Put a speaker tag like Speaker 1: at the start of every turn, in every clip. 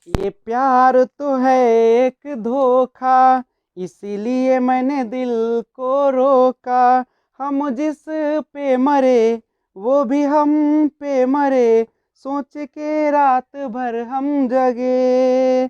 Speaker 1: ये प्यार तो है एक धोखा, इसीलिए मैंने दिल को रोका। हम जिस पे मरे वो भी हम पे मरे, सोच के रात भर हम जगे।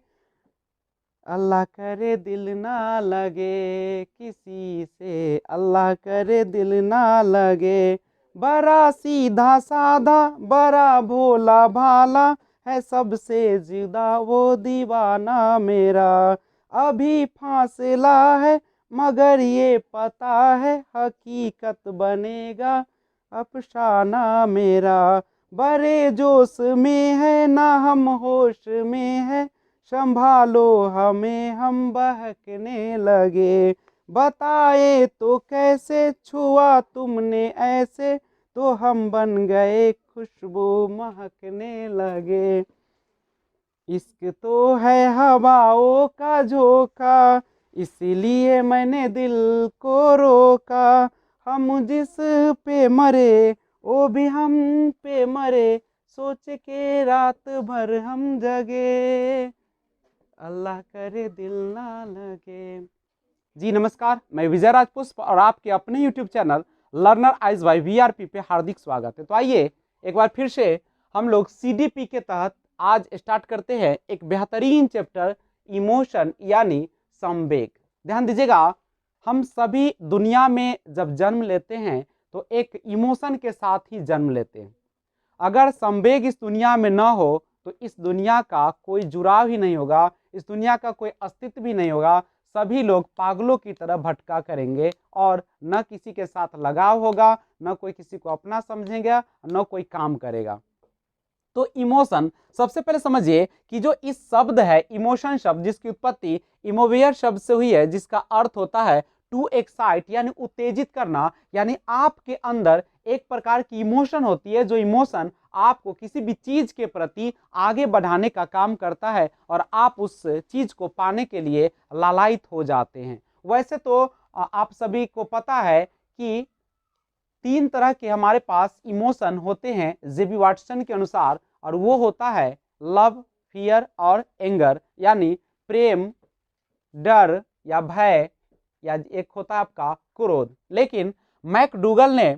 Speaker 1: अल्लाह करे दिल ना लगे किसी से, अल्लाह करे दिल ना लगे। बड़ा सीधा साधा बड़ा भोला भाला, है सबसे जुदा वो दीवाना मेरा। अभी फासला है मगर ये पता है, हकीकत बनेगा अफसाना मेरा। बड़े जोश में है ना हम होश में है, संभालो हमें हम बहकने लगे। बताए तो कैसे छुआ तुमने ऐसे, तो हम बन गए खुशबू महकने लगे। इश्क तो है हवाओं का झोंका, इसलिए मैंने दिल को रोका। हम जिस पे मरे वो भी हम पे मरे, सोच के रात भर हम जगे। अल्लाह करे दिल ना लगे। जी नमस्कार, मैं विजय राजपुष्प और आपके अपने YouTube channel learner eyes by VRP पे हार्दिक स्वागत है। तो आइए एक बार फिर से हम लोग CDP के तहत आज स्टार्ट करते हैं एक बेहतरीन चैप्टर, इमोशन यानी संवेग। ध्यान दीजिएगा, हम सभी दुनिया में जब जन्म लेते हैं तो एक इमोशन के साथ ही जन्म लेते हैं। अगर संवेग इस दुनिया में न हो तो इस दुनिया का कोई जुड़ाव ही नहीं होगा, इस दुनिया का कोई अस्तित्व भी नहीं होगा। सभी लोग पागलों की तरह भटका करेंगे और न किसी के साथ लगाव होगा, न कोई किसी को अपना समझेगा, न कोई काम करेगा। तो इमोशन, सबसे पहले समझिए कि जो इस शब्द है इमोशन शब्द, जिसकी उत्पत्ति इमोवेयर शब्द से हुई है, जिसका अर्थ होता है टू एक्साइट यानी उत्तेजित करना। यानी आपके अंदर एक प्रकार की इमोशन होती है, जो इमोशन आपको किसी भी चीज के प्रति आगे बढ़ाने का काम करता है और आप उस चीज को पाने के लिए लालायित हो जाते हैं। वैसे तो आप सभी को पता है कि 3 तरह के हमारे पास इमोशन होते हैं जेबी वाटसन के अनुसार, और वो होता है लव, फियर और एंगर, यानी प्रेम, डर या भय, या एक होता है आपका क्रोध। लेकिन मैकडूगल ने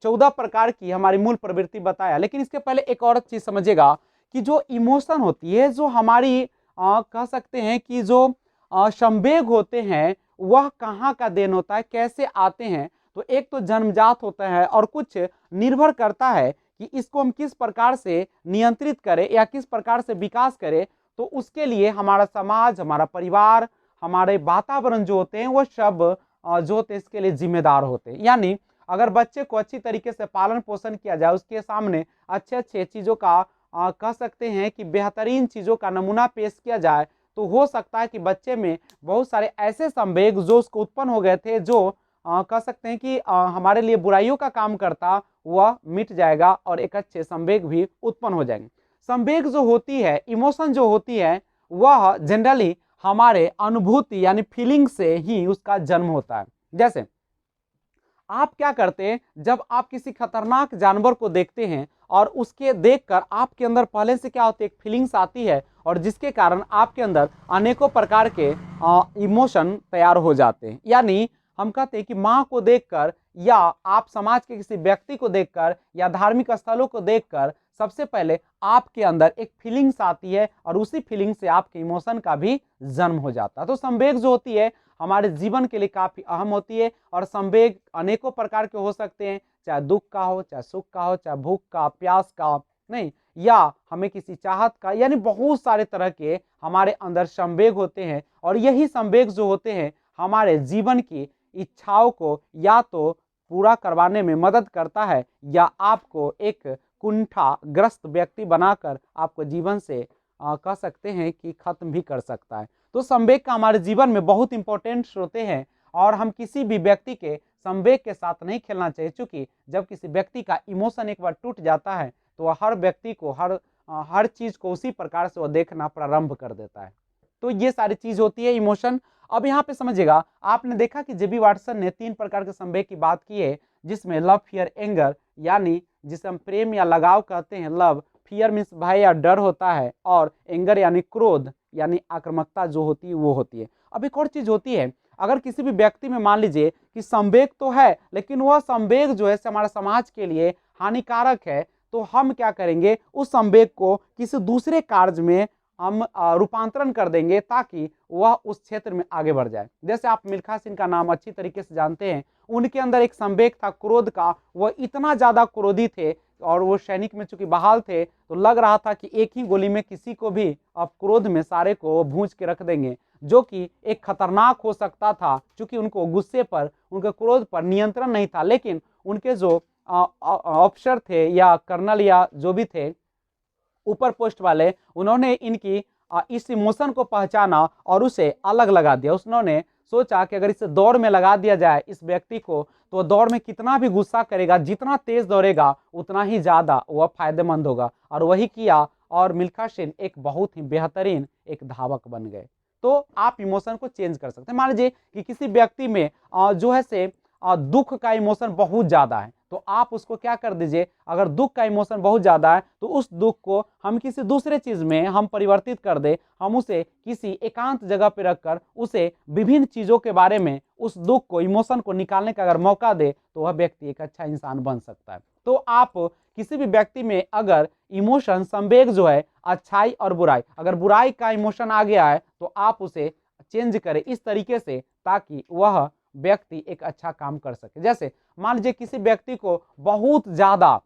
Speaker 1: 14 प्रकार की हमारी मूल प्रवृत्ति बताया। लेकिन इसके पहले एक और चीज समझिएगा कि जो इमोशन होती है, जो हमारी कह सकते हैं कि जो संवेग होते हैं, वह कहाँ का देन होता है, कैसे आते हैं। तो एक तो जन्मजात होता है और कुछ निर्भर करता है कि इसको हम किस प्रकार से नियंत्रित करें या किस प्रकार से विकास करें। तो उसके लिए हमारा समाज, हमारा परिवार, हमारे वातावरण जो होते हैं, वो सब जो होते हैं इसके लिए जिम्मेदार होते हैं। यानी अगर बच्चे को अच्छी तरीके से पालन पोषण किया जाए, उसके सामने अच्छे अच्छे चीज़ों का कह सकते हैं कि बेहतरीन चीज़ों का नमूना पेश किया जाए, तो हो सकता है कि बच्चे में बहुत सारे ऐसे संवेग जो उसको उत्पन्न हो गए थे, जो कह सकते हैं कि हमारे लिए बुराइयों का काम करता, वह मिट जाएगा और एक अच्छे संवेग भी उत्पन्न हो जाएंगे। संवेग जो होती है, इमोशन जो होती है, वह जनरली हमारे अनुभूति यानी फीलिंग से ही उसका जन्म होता है। जैसे आप क्या करते हैं, जब आप किसी खतरनाक जानवर को देखते हैं और उसके देखकर आपके अंदर पहले से क्या होती है, एक फीलिंग्स आती है, और जिसके कारण आपके अंदर अनेकों प्रकार के इमोशन तैयार हो जाते हैं। यानी हम कहते हैं कि माँ को देखकर, या आप समाज के किसी व्यक्ति को देखकर, या धार्मिक स्थलों को देखकर सबसे पहले आपके अंदर एक फीलिंग्स आती है और उसी फीलिंग से आपके इमोशन का भी जन्म हो जाता है। तो संवेग जो होती है हमारे जीवन के लिए काफी अहम होती है, और संवेग अनेकों प्रकार के हो सकते हैं, चाहे दुख का हो, चाहे सुख का हो, चाहे भूख का, प्यास का, नहीं, या हमें किसी चाहत का, यानी बहुत सारे तरह के हमारे अंदर संवेग होते हैं। और यही संवेग जो होते हैं हमारे जीवन की इच्छाओं को या तो पूरा करवाने में मदद करता है, या आपको एक कुंठाग्रस्त व्यक्ति बनाकर आपको जीवन से कह सकते हैं कि खत्म भी कर सकता है। तो संवेग का हमारे जीवन में बहुत इंपॉर्टेंट होते हैं, और हम किसी भी व्यक्ति के संवेग के साथ नहीं खेलना चाहिए, क्योंकि जब किसी व्यक्ति का इमोशन एक बार टूट जाता है तो वह हर व्यक्ति को, हर चीज को उसी प्रकार से वह देखना प्रारंभ कर देता है। तो ये सारी चीज होती है इमोशन। अब यहाँ पे समझिएगा, आपने देखा कि जेबी वाटसन ने 3 प्रकार के संवेग की बात की है, जिसमें लव, फियर, एंगर, यानी जिसे हम प्रेम या लगाव कहते हैं, लव, फियर मीन्स भय या डर होता है, और एंगर यानी क्रोध यानी आक्रामकता जो होती है वो होती है। अब एक और चीज होती है, अगर किसी भी व्यक्ति में मान लीजिए कि संवेग तो है लेकिन वह संवेग जो है हमारे समाज के लिए हानिकारक है, तो हम क्या करेंगे, उस संवेग को किसी दूसरे कार्य में हम रूपांतरण कर देंगे ताकि वह उस क्षेत्र में आगे बढ़ जाए। जैसे आप मिल्खा सिंह का नाम अच्छी तरीके से जानते हैं, उनके अंदर एक संवेग था क्रोध का, वह इतना ज्यादा क्रोधी थे और वो सैनिक में चूंकि बहाल थे तो लग रहा था कि एक ही गोली में किसी को भी अब क्रोध में सारे को भूंज के रख देंगे, जो कि एक खतरनाक हो सकता था क्योंकि उनको गुस्से पर, उनके क्रोध पर नियंत्रण नहीं था। लेकिन उनके जो अफसर थे या कर्नल या जो भी थे ऊपर पोस्ट वाले, उन्होंने इनकी इस इमोशन को पहचाना और उसे अलग लगा दिया। उन्होंने सोचा कि अगर इसे दौड़ में लगा दिया जाए इस व्यक्ति को, तो दौड़ में कितना भी गुस्सा करेगा, जितना तेज दौड़ेगा उतना ही ज्यादा वह फायदेमंद होगा, और वही किया और मिल्खा सिंह एक बहुत ही बेहतरीन एक धावक बन गए। तो आप इमोशन को चेंज कर सकते हैं। मान लीजिए कि किसी व्यक्ति में जो है से दुख का इमोशन बहुत ज्यादा है, तो आप उसको क्या कर दीजिए, अगर दुख का इमोशन बहुत ज्यादा है तो उस दुख को हम किसी दूसरे चीज में हम परिवर्तित कर दे, हम उसे किसी एकांत जगह पे रखकर उसे विभिन्न चीजों के बारे में उस दुख को, इमोशन को निकालने का अगर मौका दे, तो वह व्यक्ति एक अच्छा इंसान बन सकता है। तो आप किसी भी व्यक्ति में अगर इमोशन, संवेग जो है अच्छाई और बुराई, अगर बुराई का इमोशन आ गया है तो आप उसे चेंज करें इस तरीके से ताकि वह व्यक्ति एक अच्छा काम कर सके। जैसे मान लीजिए किसी व्यक्ति को बहुत ज्यादा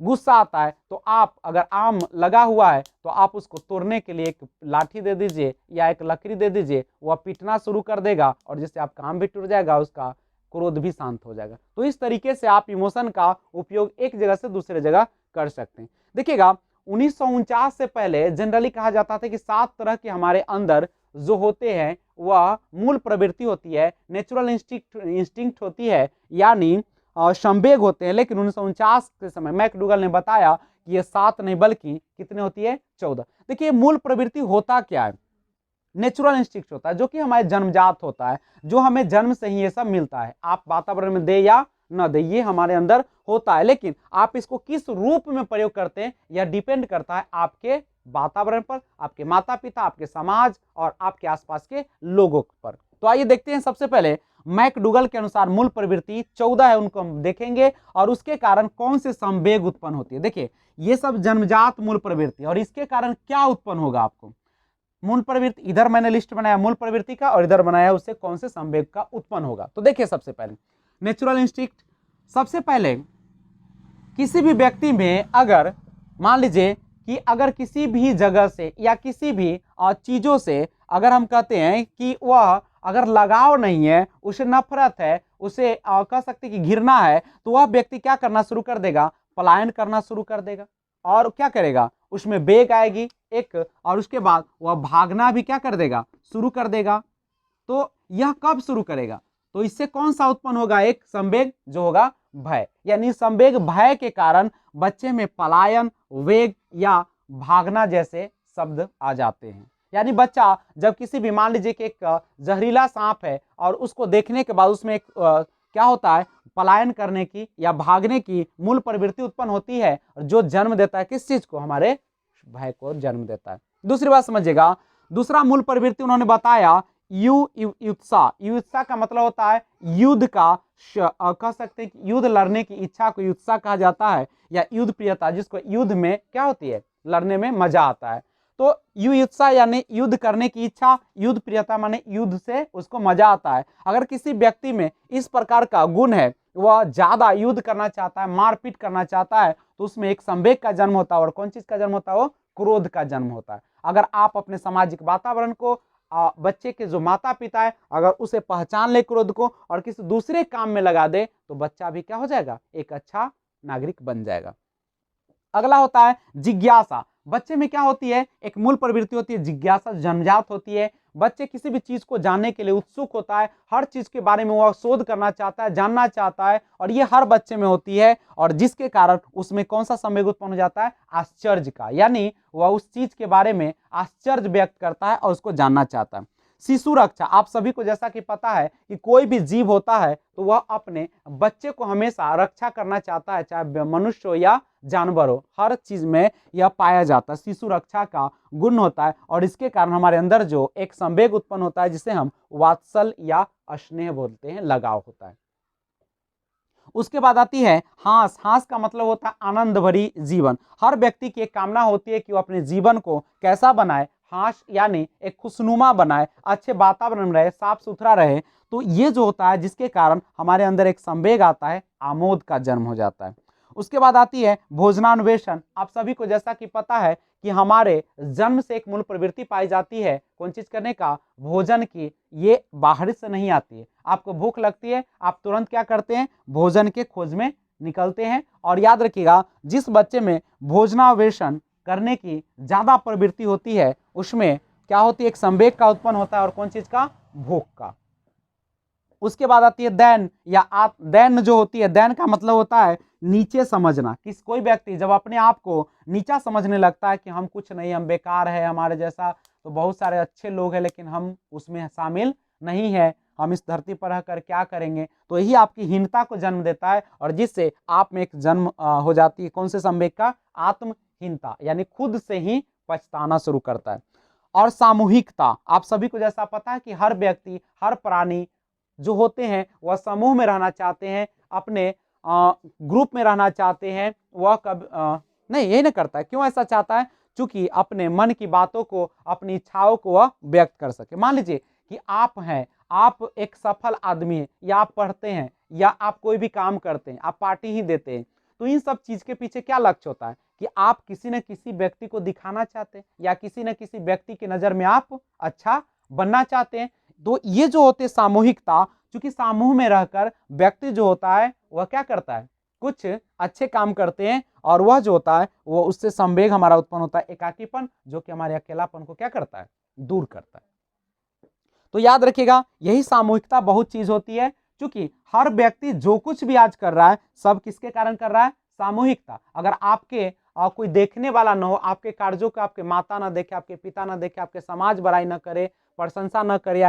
Speaker 1: गुस्सा आता है, तो आप अगर आम लगा हुआ है तो आप उसको तोड़ने के लिए एक लाठी दे दीजिए या एक लकड़ी दे दीजिए, वह पीटना शुरू कर देगा और जिससे आपका आम भी टूट जाएगा, उसका क्रोध भी शांत हो जाएगा। तो इस तरीके से आप इमोशन का उपयोग एक जगह से दूसरे जगह कर सकते हैं। देखिएगा 1949 से पहले जनरली कहा जाता था कि 7 तरह के हमारे अंदर जो होते हैं वह मूल प्रवृत्ति होती है, नेचुरल इंस्टिंक्ट होती है, यानी संवेग होते हैं। लेकिन 1949 के समय मैकडूगल ने बताया कि ये 7 नहीं बल्कि कितने होती है, 14। देखिए मूल प्रवृत्ति होता क्या है, नेचुरल इंस्टिंक्ट होता है जो कि हमारे जन्मजात होता है, जो हमें जन्म से ही ये सब मिलता है, आप वातावरण में दे या न दे ये हमारे अंदर होता है। लेकिन आप इसको किस रूप में प्रयोग करते हैं यह डिपेंड करता है आपके वातावरण पर, आपके माता पिता, आपके समाज और आपके आसपास के लोगों पर। तो आइए देखते हैं, सबसे पहले मैकडूगल के अनुसार मूल प्रवृत्ति 14 है, उनको हम देखेंगे और उसके कारण कौन से संवेग उत्पन्न होती है। देखिए ये सब जन्मजात मूल प्रवृत्ति, और इसके कारण क्या उत्पन्न होगा आपको, मूल प्रवृत्ति इधर मैंने लिस्ट बनाया मूल प्रवृत्ति का और इधर बनाया उससे कौन से संवेग का उत्पन्न होगा। तो देखिए सबसे पहले नेचुरल इंस्टिंक्ट। सबसे पहले किसी भी व्यक्ति में अगर मान लीजिए कि अगर किसी भी जगह से या किसी भी चीजों से अगर हम कहते हैं कि वह अगर लगाव नहीं है, उसे नफरत है, उसे कह सकते कि घृणा है, तो वह व्यक्ति क्या करना शुरू कर देगा, पलायन करना शुरू कर देगा। और क्या करेगा, उसमें वेग आएगी एक, और उसके बाद वह भागना भी क्या कर देगा, शुरू कर देगा। तो यह कब शुरू करेगा, तो इससे कौन सा उत्पन्न होगा, एक संवेग जो होगा भय, यानी संवेग भय के कारण बच्चे में पलायन, वेग या भागना जैसे शब्द आ जाते हैं। यानी बच्चा जब किसी भी, मान लीजिए कि एक जहरीला सांप है और उसको देखने के बाद उसमें एक क्या होता है, पलायन करने की या भागने की मूल प्रवृत्ति उत्पन्न होती है, जो जन्म देता है किस चीज को, हमारे भय को जन्म देता है। दूसरी बात समझिएगा, दूसरा मूल प्रवृत्ति उन्होंने बताया युत्सा। युत्सा का मतलब होता है युद्ध का, कह सकते हैं कि युद्ध लड़ने की इच्छा को युत्सा कहा जाता है, या युद्ध प्रियता, जिसको युद्ध में क्या होती है, लड़ने में मजा आता है। तो युत्सा यानी युद्ध करने की इच्छा, युद्ध प्रियता माने युद्ध से उसको मजा आता है। अगर किसी व्यक्ति में इस प्रकार का गुण है, वह ज्यादा युद्ध करना चाहता है, मारपीट करना चाहता है, तो उसमें एक संवेग का जन्म होता है, और कौन चीज का जन्म होता है, वो क्रोध का जन्म होता है। अगर आप अपने सामाजिक वातावरण को, बच्चे के जो माता पिता है, अगर उसे पहचान ले क्रोध को और किसी दूसरे काम में लगा दे, तो बच्चा भी क्या हो जाएगा, एक अच्छा नागरिक बन जाएगा। अगला होता है जिज्ञासा। बच्चे में क्या होती है, एक मूल प्रवृत्ति होती है जिज्ञासा, जन्मजात होती है। बच्चे किसी भी चीज को जानने के लिए उत्सुक होता है, हर चीज के बारे में वह शोध करना चाहता है, जानना चाहता है, और ये हर बच्चे में होती है, और जिसके कारण उसमें कौन सा संवेग उत्पन्न हो जाता है, आश्चर्य का, यानी वह उस चीज के बारे में आश्चर्य व्यक्त करता है और उसको जानना चाहता है। शिशु रक्षा, आप सभी को जैसा कि पता है कि कोई भी जीव होता है तो वह अपने बच्चे को हमेशा रक्षा करना चाहता है, चाहे मनुष्य हो या जानवर हो, हर चीज में यह पाया जाता है, शिशु रक्षा का गुण होता है। और इसके कारण हमारे अंदर जो एक संवेग उत्पन्न होता है जिसे हम वात्सल या स्नेह बोलते हैं, लगाव होता है। उसके बाद आती है हास। हास का मतलब होता है आनंद भरी जीवन। हर व्यक्ति की एक कामना होती है कि वो अपने जीवन को कैसा बनाए, हास यानी एक खुशनुमा बनाए, अच्छे वातावरण में रहे, साफ सुथरा रहे। तो ये जो होता है जिसके कारण हमारे अंदर एक संवेग आता है, आमोद का जन्म हो जाता है। उसके बाद आती है भोजनान्वेषण। आप सभी को जैसा कि पता है कि हमारे जन्म से एक मूल प्रवृत्ति पाई जाती है कौन चीज करने का, भोजन की। ये बाहर से नहीं आती है। आपको भूख लगती है, आप तुरंत क्या करते हैं, भोजन के खोज में निकलते हैं। और याद रखिएगा, जिस बच्चे में भोजनान्वेषण करने की ज्यादा प्रवृत्ति होती है उसमें क्या होती है, एक संवेग का उत्पन्न होता है, और कौन चीज का, भूख का। उसके बाद आती है दैन या दैन जो होती है, दैन का मतलब होता है नीचे समझना। किस कोई व्यक्ति जब अपने आप को नीचा समझने लगता है कि हम कुछ नहीं, हम बेकार है, हमारे जैसा तो बहुत सारे अच्छे लोग हैं लेकिन हम उसमें शामिल नहीं है, हम इस धरती पर रहकर क्या करेंगे, तो यही आपकी हीनता को जन्म देता है और जिससे आप में एक जन्म हो जाती है कौन से संवेग का, आत्महीनता, यानी खुद से ही पछताना शुरू करता है। और सामूहिकता, आप सभी को जैसा पता है कि हर व्यक्ति, हर प्राणी जो होते हैं वह समूह में रहना चाहते हैं, अपने ग्रुप में रहना चाहते हैं। वह नहीं, यही नहीं करता है। क्यों ऐसा चाहता है, चूंकि अपने मन की बातों को, अपनी इच्छाओं को वह व्यक्त कर सके। मान लीजिए कि आप हैं, आप एक सफल आदमी हैं, या आप पढ़ते हैं, या आप कोई भी काम करते हैं, आप पार्टी ही देते हैं, तो इन सब चीज के पीछे क्या लक्ष्य होता है कि आप किसी न किसी व्यक्ति को दिखाना चाहते हैं, या किसी न किसी व्यक्ति की नजर में आप अच्छा बनना चाहते हैं। तो ये जो होते सामूहिकता, क्योंकि समूह में रहकर व्यक्ति जो होता है वह क्या करता है, कुछ अच्छे काम करते हैं, और वह जो होता है वो उससे संवेग हमारा उत्पन्न होता है, एकाकीपन, जो कि हमारे अकेलापन को क्या करता है, दूर करता है। तो याद रखिएगा, यही सामूहिकता बहुत चीज होती है, क्योंकि हर व्यक्ति जो कुछ भी आज कर रहा है सब किसके कारण कर रहा है, सामूहिकता। अगर आपके कोई देखने वाला ना हो, आपके कार्यों को आपके माता ना देखे, आपके पिता ना देखे, आपके समाज बड़ाई ना करे, प्रशंसा न करे,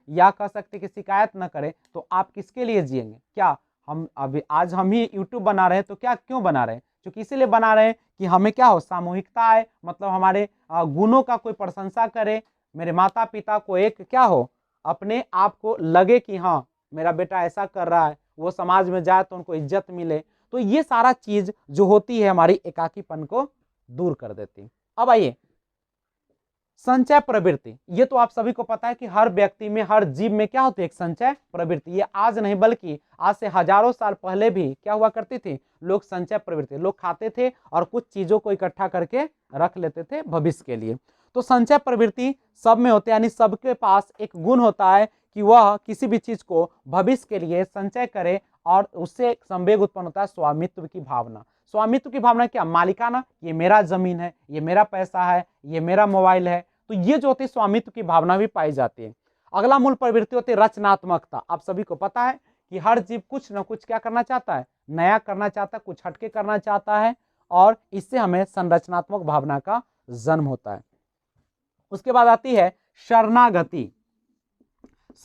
Speaker 1: या कह सकते कि शिकायत न करे, तो आप किसके लिए जिएंगे। क्या हम अभी आज हम ही यूट्यूब बना रहे हैं, तो क्या क्यों बना रहे हैं, क्योंकि इसीलिए बना रहे हैं कि हमें क्या हो, सामूहिकता आए, मतलब हमारे गुणों का कोई प्रशंसा करे, मेरे माता पिता को एक क्या हो, अपने आप को लगे कि हाँ मेरा बेटा ऐसा कर रहा है, वो समाज में जाए तो उनको इज्जत मिले। तो ये सारा चीज जो होती है हमारी एकाकीपन को दूर कर देती। अब आइए संचय प्रवृत्ति। ये तो आप सभी को पता है कि हर व्यक्ति में, हर जीव में क्या होती है, एक संचय प्रवृत्ति। ये आज नहीं बल्कि आज से हजारों साल पहले भी क्या हुआ करती थी, लोग संचय प्रवृत्ति, लोग खाते थे और कुछ चीजों को इकट्ठा करके रख लेते थे भविष्य के लिए। तो संचय प्रवृत्ति सब में होते हैं, यानी सबके पास एक गुण होता है कि वह किसी भी चीज को भविष्य के लिए संचय करे, और उससे एक संवेग उत्पन्न होता है स्वामित्व की भावना। स्वामित्व की भावना क्या, मालिकाना, ये मेरा जमीन है, ये मेरा पैसा है, ये मेरा मोबाइल है। तो ये जो होती है स्वामित्व की भावना भी पाई जाती है। अगला मूल प्रवृत्ति होती है रचनात्मकता। आप सभी को पता है कि हर जीव कुछ ना कुछ क्या करना चाहता है, नया करना चाहता है, कुछ हटके करना चाहता है, और इससे हमें संरचनात्मक भावना का जन्म होता है। उसके बाद आती है शरणागति।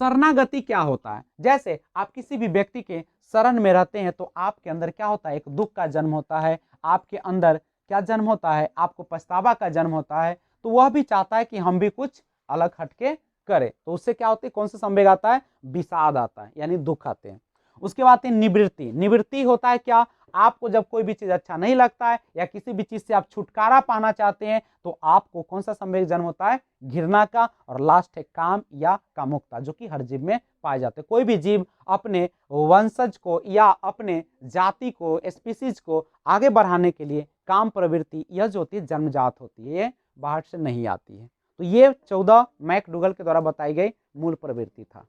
Speaker 1: शरणागति क्या होता है, जैसे आप किसी भी व्यक्ति के शरण में रहते हैं तो आपके अंदर क्या होता है, एक दुख का जन्म होता है, आपके अंदर क्या जन्म होता है, आपको पछतावा का जन्म होता है। तो वह भी चाहता है कि हम भी कुछ अलग हटके करें, तो उससे क्या होती है, कौन सा संवेग आता है, विषाद आता है, यानी दुख आते हैं। उसके बाद निवृत्ति। निवृत्ति होता है क्या, आपको जब कोई भी चीज अच्छा नहीं लगता है, या किसी भी चीज से आप छुटकारा पाना चाहते हैं, तो आपको कौन सा संवेग जन्म होता है, घृणा का। और लास्ट है काम या कामुकता, जो कि हर जीव में पाए जाते हैं। कोई भी जीव अपने वंशज को या अपने जाति को, स्पीसीज को आगे बढ़ाने के लिए काम प्रवृत्ति, यह जो होती है जन्मजात होती है, ये बाहर से नहीं आती है। तो ये 14 मैकडूगल के द्वारा बताई गई मूल प्रवृत्ति था।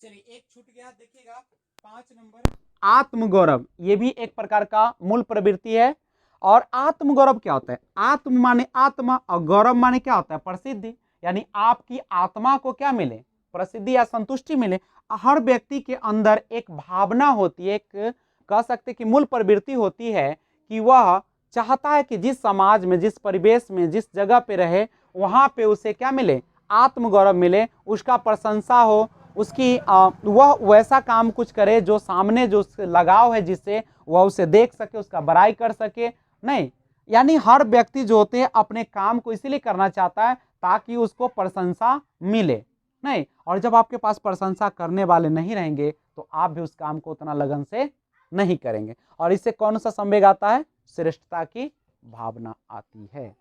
Speaker 1: चलिए एक छूट गया, देखिएगा 5 नंबर, आत्मगौरव। ये भी एक प्रकार का मूल प्रवृत्ति है। और आत्मगौरव क्या होता है, आत्म माने आत्मा, और गौरव माने क्या होता है, प्रसिद्धि, यानी आपकी आत्मा को क्या मिले, प्रसिद्धि या संतुष्टि मिले। हर व्यक्ति के अंदर एक भावना होती है, एक कह सकते कि मूल प्रवृत्ति होती है कि वह चाहता है कि जिस समाज में, जिस परिवेश में, जिस जगह पे रहे, वहां पे उसे क्या मिले, आत्मगौरव मिले, उसका प्रशंसा हो, उसकी वह वैसा काम कुछ करे जो सामने जो लगाव है जिससे वह उसे देख सके, उसका बड़ाई कर सके। नहीं, यानी हर व्यक्ति जो होते हैं अपने काम को इसीलिए करना चाहता है ताकि उसको प्रशंसा मिले। नहीं, और जब आपके पास प्रशंसा करने वाले नहीं रहेंगे तो आप भी उस काम को उतना लगन से नहीं करेंगे, और इससे कौन सा संवेग आता है? श्रेष्ठता की भावना आती है।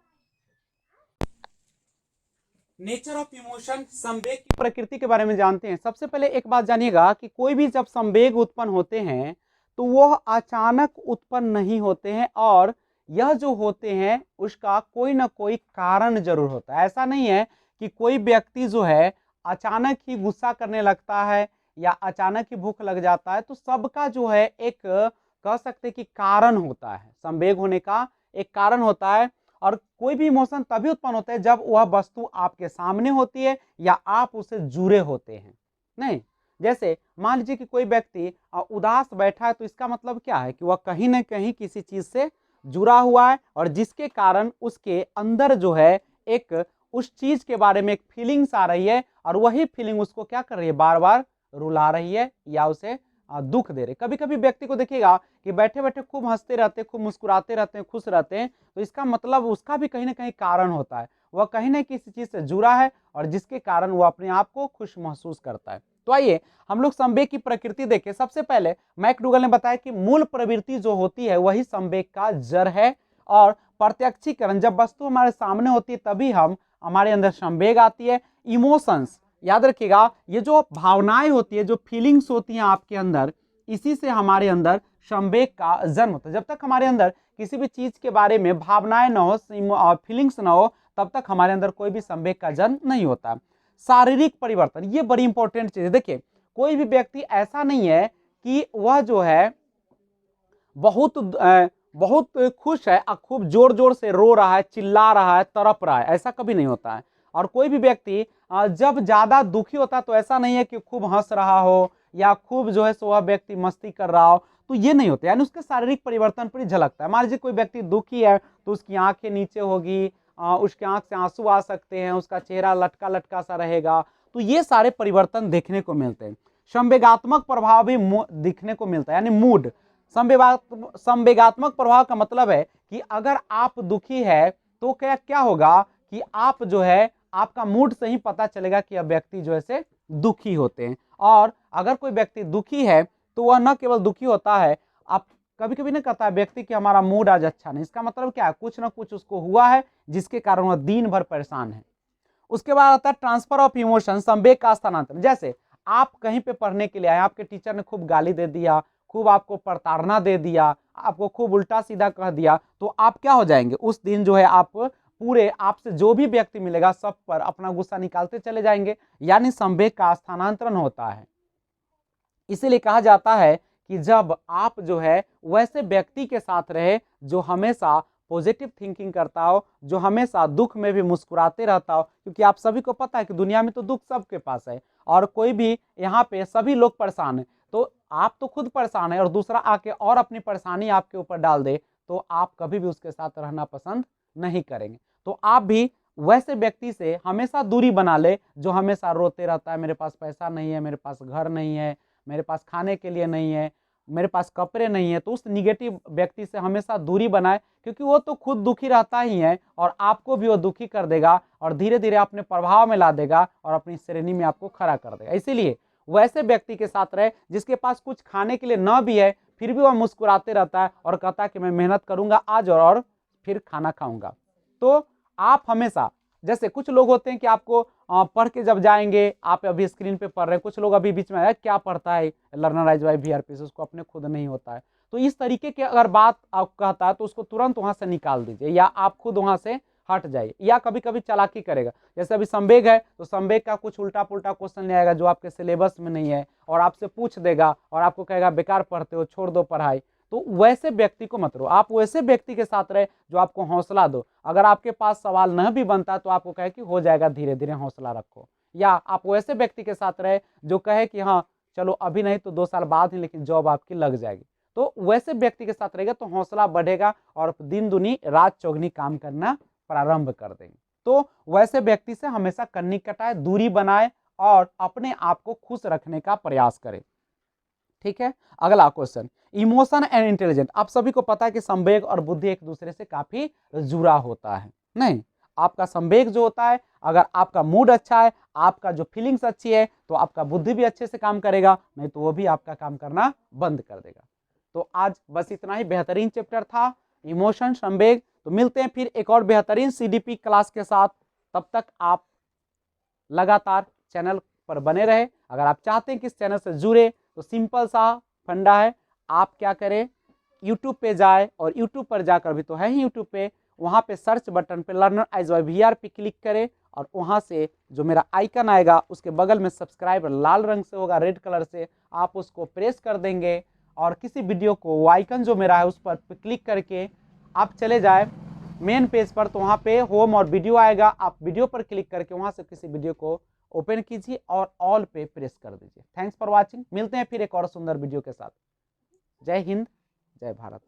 Speaker 1: नेचर ऑफ इमोशन, संवेग की प्रकृति के बारे में जानते हैं। सबसे पहले एक बात जानिएगा कि कोई भी जब संवेग उत्पन्न होते हैं तो वह अचानक उत्पन्न नहीं होते हैं, और यह जो होते हैं उसका कोई ना कोई कारण जरूर होता है। ऐसा नहीं है कि कोई व्यक्ति जो है अचानक ही गुस्सा करने लगता है या अचानक ही भूख लग जाता है, तो सबका जो है एक कह सकते हैं कि कारण होता है, संवेग होने का एक कारण होता है। और कोई भी इमोशन तभी उत्पन्न होता है जब वह वस्तु आपके सामने होती है या आप उसे जुड़े होते हैं। नहीं, जैसे मान लीजिए कि कोई व्यक्ति उदास बैठा है, तो इसका मतलब क्या है कि वह कहीं ना कहीं किसी चीज से जुड़ा हुआ है, और जिसके कारण उसके अंदर जो है एक उस चीज के बारे में एक फीलिंग्स आ रही है, और वही फीलिंग उसको क्या कर रही है? बार बार रुला रही है या उसे दुख दे रहे। कभी कभी व्यक्ति को देखिएगा कि बैठे बैठे खूब हंसते रहते हैं, खूब मुस्कुराते रहते हैं, खुश रहते हैं, तो इसका मतलब उसका भी कहीं ना कहीं कारण होता है, वह कहीं ना किसी चीज से जुड़ा है और जिसके कारण वह अपने आप को खुश महसूस करता है। तो आइए हम लोग संवेग की प्रकृति देखें। सबसे पहले मैकडूगल ने बताया कि मूल प्रवृत्ति जो होती है वही संवेग का जड़ है, और प्रत्यक्षीकरण, जब वस्तु हमारे सामने होती है तभी हमारे अंदर संवेग आती है। इमोशंस, याद रखिएगा, ये जो भावनाएं होती है, जो फीलिंग्स होती हैं आपके अंदर, इसी से हमारे अंदर संवेग का जन्म होता है। जब तक हमारे अंदर किसी भी चीज के बारे में भावनाएं ना हो, फीलिंग्स ना हो, तब तक हमारे अंदर कोई भी संवेग का जन्म नहीं होता। शारीरिक परिवर्तन, ये बड़ी इंपॉर्टेंट चीज है। देखिए, कोई भी व्यक्ति ऐसा नहीं है कि वह जो है बहुत खुश है, खूब जोर जोर से रो रहा है, चिल्ला रहा है, तड़प रहा है, ऐसा कभी नहीं होता है। और कोई भी व्यक्ति जब ज्यादा दुखी होता है तो ऐसा नहीं है कि खूब हंस रहा हो या खूब जो है सो वह व्यक्ति मस्ती कर रहा हो, तो ये नहीं होता। यानी उसके शारीरिक परिवर्तन पर ही झलकता है। मान लीजिए कोई व्यक्ति दुखी है तो उसकी आंखें नीचे होगी, उसके आंख से आंसू आ सकते हैं, उसका चेहरा लटका लटका सा रहेगा, तो ये सारे परिवर्तन देखने को मिलते हैं। संवेगात्मक प्रभाव भी दिखने को मिलता है, यानी मूड। संवेगात्मक प्रभाव का मतलब है कि अगर आप दुखी है तो क्या क्या होगा कि आप जो है आपका मूड से ही पता चलेगा कि अब व्यक्ति जो है से दुखी होते हैं। और अगर कोई व्यक्ति दुखी है तो वह न केवल दुखी होता है, आप कभी कभी नहीं कहता है व्यक्ति कि हमारा मूड आज अच्छा नहीं, इसका मतलब क्या है? कुछ ना कुछ उसको हुआ है जिसके कारण वह दिन भर परेशान है। उसके बाद आता है ट्रांसफर ऑफ इमोशन, संवेग का स्थानांतरण। जैसे आप कहीं पे पढ़ने के लिए आए, आपके टीचर ने खूब गाली दे दिया, खूब आपको प्रताड़ना दे दिया, आपको खूब उल्टा सीधा कह दिया, तो आप क्या हो जाएंगे? उस दिन जो है आप पूरे आपसे जो भी व्यक्ति मिलेगा सब पर अपना गुस्सा निकालते चले जाएंगे, यानी संवेग का स्थानांतरण होता है। इसीलिए कहा जाता है कि जब आप जो है वैसे व्यक्ति के साथ रहे जो हमेशा पॉजिटिव थिंकिंग करता हो, जो हमेशा दुख में भी मुस्कुराते रहता हो, क्योंकि आप सभी को पता है कि दुनिया में तो दुख सबके पास है, और कोई भी यहाँ पे सभी लोग परेशान है, तो आप तो खुद परेशान है और दूसरा आके और अपनी परेशानी आपके ऊपर डाल दे तो आप कभी भी उसके साथ रहना पसंद नहीं करेंगे। तो आप भी वैसे व्यक्ति से हमेशा दूरी बना ले जो हमेशा रोते रहता है, मेरे पास पैसा नहीं है, मेरे पास घर नहीं है, मेरे पास खाने के लिए नहीं है, मेरे पास कपड़े नहीं है, तो उस निगेटिव व्यक्ति से हमेशा दूरी बनाए, क्योंकि वो तो खुद दुखी रहता ही है और आपको भी वो दुखी कर देगा और धीरे धीरे अपने प्रभाव में ला देगा और अपनी श्रेणी में आपको खड़ा कर देगा। इसीलिए वैसे व्यक्ति के साथ रहे जिसके पास कुछ खाने के लिए न भी है फिर भी वह मुस्कुराते रहता है और कहता है कि मैं मेहनत करूंगा आज और फिर खाना खाऊंगा। तो आप हमेशा, जैसे कुछ लोग होते हैं कि आपको पढ़ के जब जाएंगे, आप अभी स्क्रीन पे पढ़ रहे हैं, कुछ लोग अभी बीच में आया क्या पढ़ता है लर्नराइज बाय वीआरपी से, उसको अपने खुद नहीं होता है, तो इस तरीके की अगर बात आप कहता है तो उसको तुरंत वहां से निकाल दीजिए या आप खुद वहां से हट जाइए। या कभी कभी चालाकी करेगा, जैसे अभी संवेग है तो संवेग का कुछ उल्टा पुल्टा क्वेश्चन ले आएगा जो आपके सिलेबस में नहीं है और आपसे पूछ देगा और आपको कहेगा बेकार पढ़ते हो, छोड़ दो पढ़ाई, तो वैसे व्यक्ति को मत रो। आप वैसे व्यक्ति के साथ रहे जो आपको हौसला दो। अगर आपके पास सवाल न भी बनता तो आपको कहे कि हो जाएगा, धीरे धीरे हौसला रखो। या आप वैसे व्यक्ति के साथ रहे जो कहे कि हाँ चलो अभी नहीं तो 2 साल बाद ही लेकिन जॉब आपकी लग जाएगी। तो वैसे व्यक्ति के साथ रहेगा तो हौसला बढ़ेगा और दिन दुनी रात चौगनी काम करना प्रारंभ कर देंगे। तो वैसे व्यक्ति से हमेशा कन्नी कटाए, दूरी बनाए और अपने आप को खुश रखने का प्रयास करें। ठीक है, अगला क्वेश्चन, इमोशन एंड इंटेलिजेंट। आप सभी को पता है कि संवेग और बुद्धि एक दूसरे से काफी जुड़ा होता है। नहीं, आपका संवेग जो होता है, अगर आपका मूड अच्छा है, आपका जो फीलिंग्स अच्छी है, तो आपका बुद्धि भी अच्छे से काम करेगा, नहीं तो वो भी आपका काम करना बंद कर देगा। तो आज बस इतना ही बेहतरीन चैप्टर था, इमोशन, संवेग। तो मिलते हैं फिर एक और बेहतरीन सीडीपी क्लास के साथ। तब तक आप लगातार चैनल पर बने रहे। अगर आप चाहते हैं कि इस चैनल से जुड़े, तो सिंपल सा फंडा है, आप क्या करें, यूट्यूब पे जाए, और यूट्यूब पर जाकर भी तो है ही यूट्यूब पे, वहां पे सर्च बटन पे लर्नर एज वाई वीआर पे क्लिक करें, और वहां से जो मेरा आइकन आएगा उसके बगल में सब्सक्राइब लाल रंग से होगा, रेड कलर से, आप उसको प्रेस कर देंगे, और किसी वीडियो को, वो आइकन जो मेरा है उस पर क्लिक करके आप चले जाए मेन पेज पर, तो वहाँ पे होम और वीडियो आएगा, आप वीडियो पर क्लिक करके वहाँ से किसी वीडियो को ओपन कीजिए और ऑल पे प्रेस कर दीजिए। थैंक्स फॉर वॉचिंग, मिलते हैं फिर एक और सुंदर वीडियो के साथ। जय हिंद, जय भारत।